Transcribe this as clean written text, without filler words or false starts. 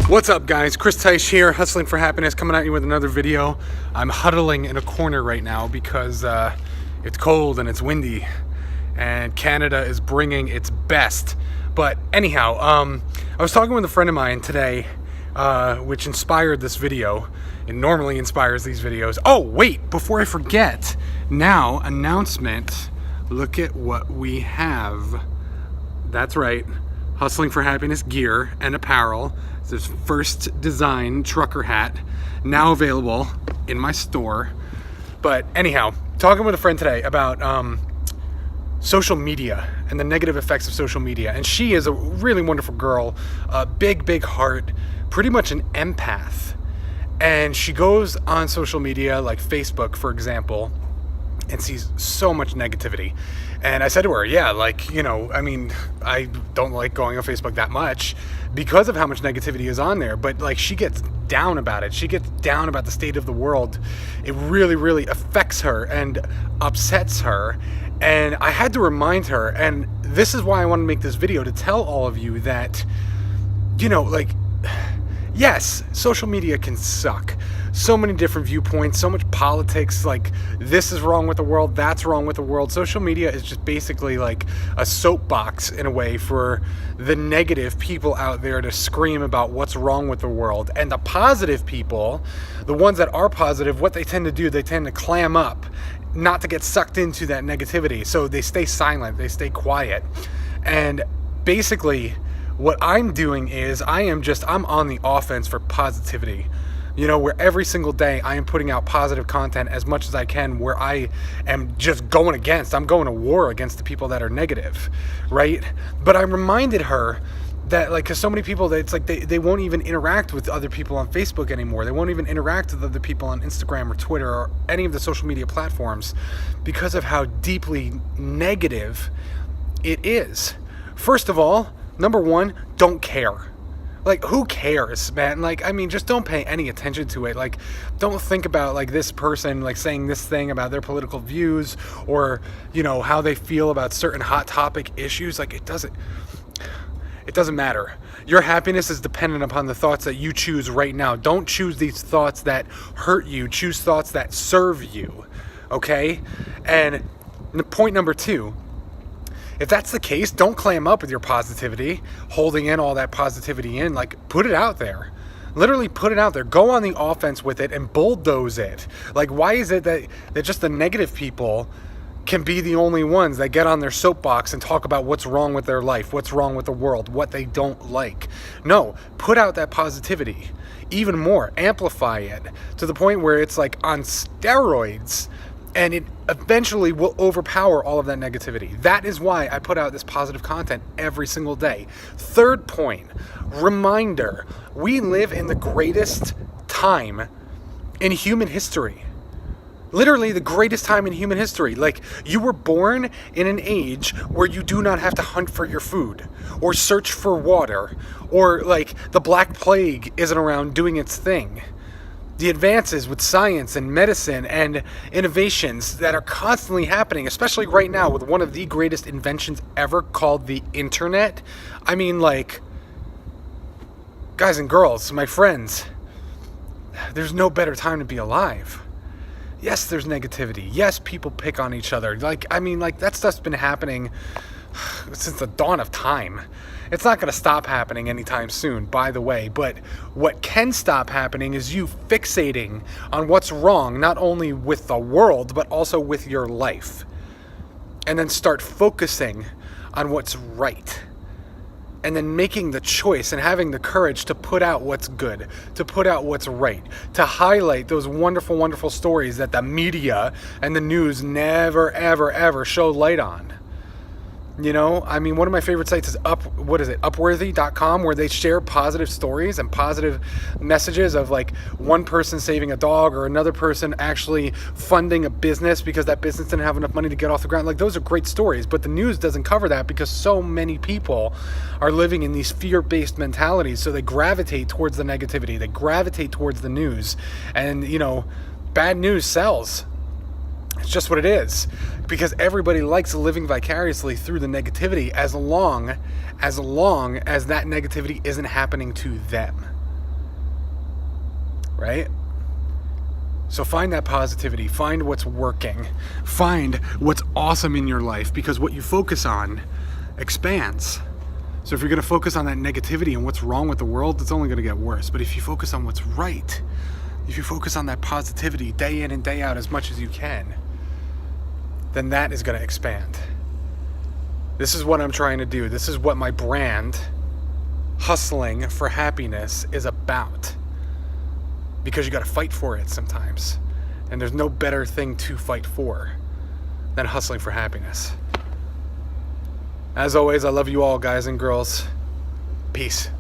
What's up, guys? Chris Teutsch here, Hustling for Happiness, coming at you with another video. I'm huddling in a corner right now because it's cold and it's windy and Canada is bringing its best. But anyhow, I was talking with a friend of mine today, which inspired this video. It normally inspires these videos. Oh, wait, before I forget, now, announcement. Look at what we have. That's right, Hustling for Happiness gear and apparel. This first design trucker hat, now available in my store. But anyhow, talking with a friend today about social media and the negative effects of social media. And she is a really wonderful girl, a big heart, pretty much an empath. And she goes on social media like Facebook, for example, and sees so much negativity. And I said to her, yeah, like, you know, I mean, I don't like going on Facebook that much because of how much negativity is on there, but like she gets down about it. She gets down about the state of the world. It really affects her and upsets her. And I had to remind her, and this is why I want to make this video, to tell all of you that, you know, like, yes, social media can suck. So many different viewpoints, so much politics, like this is wrong with the world, that's wrong with the world. Social media is just basically like a soapbox in a way for the negative people out there to scream about what's wrong with the world. And the positive people, the ones that are positive, what they tend to do, they tend to clam up, not to get sucked into that negativity. So they stay silent, they stay quiet. And basically what I'm doing is I'm on the offense for positivity. You know, where every single day I am putting out positive content as much as I can, where I am just I'm going to war against the people that are negative, right? But I reminded her that, like, because so many people, it's like they won't even interact with other people on Facebook anymore. They won't even interact with other people on Instagram or Twitter or any of the social media platforms because of how deeply negative it is. First of all, number one, don't care. Like, who cares, man? Like, I mean, just don't pay any attention to it. Like, don't think about, like, this person, like, saying this thing about their political views or, you know, how they feel about certain hot topic issues. Like, it doesn't matter. Your happiness is dependent upon the thoughts that you choose right now. Don't choose these thoughts that hurt you. Choose thoughts that serve you, okay? And point number two, if that's the case, don't clam up with your positivity, holding in all that positivity in. Like, put it out there. Literally put it out there. Go on the offense with it and bulldoze it. Like, why is it that just the negative people can be the only ones that get on their soapbox and talk about what's wrong with their life, what's wrong with the world, what they don't like? No, put out that positivity. Even more, amplify it to the point where it's like on steroids. And it eventually will overpower all of that negativity. That is why I put out this positive content every single day. Third point, reminder, we live in the greatest time in human history. Literally the greatest time in human history. Like, you were born in an age where you do not have to hunt for your food or search for water, or like the Black Plague isn't around doing its thing. The advances with science and medicine and innovations that are constantly happening, especially right now with one of the greatest inventions ever called the internet. I mean, like, guys and girls, my friends, there's no better time to be alive. Yes, there's negativity. Yes, people pick on each other. Like, I mean, like, that stuff's been happening since the dawn of time. It's not going to stop happening anytime soon, by the way. But what can stop happening is you fixating on what's wrong, not only with the world, but also with your life. And then start focusing on what's right. And then making the choice and having the courage to put out what's good, to put out what's right, to highlight those wonderful stories that the media and the news never, ever show light on. You know, I mean, one of my favorite sites is Upworthy.com, where they share positive stories and positive messages of, like, one person saving a dog or another person actually funding a business because that business didn't have enough money to get off the ground. Like, those are great stories, but the news doesn't cover that because so many people are living in these fear-based mentalities. So they gravitate towards the negativity. They gravitate towards the news. And, you know, bad news sells. It's just what it is, because everybody likes living vicariously through the negativity as long as that negativity isn't happening to them. right? So find that positivity, find what's working, find what's awesome in your life, because what you focus on expands. So if you're gonna focus on that negativity and what's wrong with the world, it's only gonna get worse. But if you focus on what's right, if you focus on that positivity day in and day out as much as you can, then that is gonna expand. This is what I'm trying to do. This is what my brand, Hustling for Happiness, is about. Because you got to fight for it sometimes. And there's no better thing to fight for than hustling for happiness. As always, I love you all, guys and girls. Peace.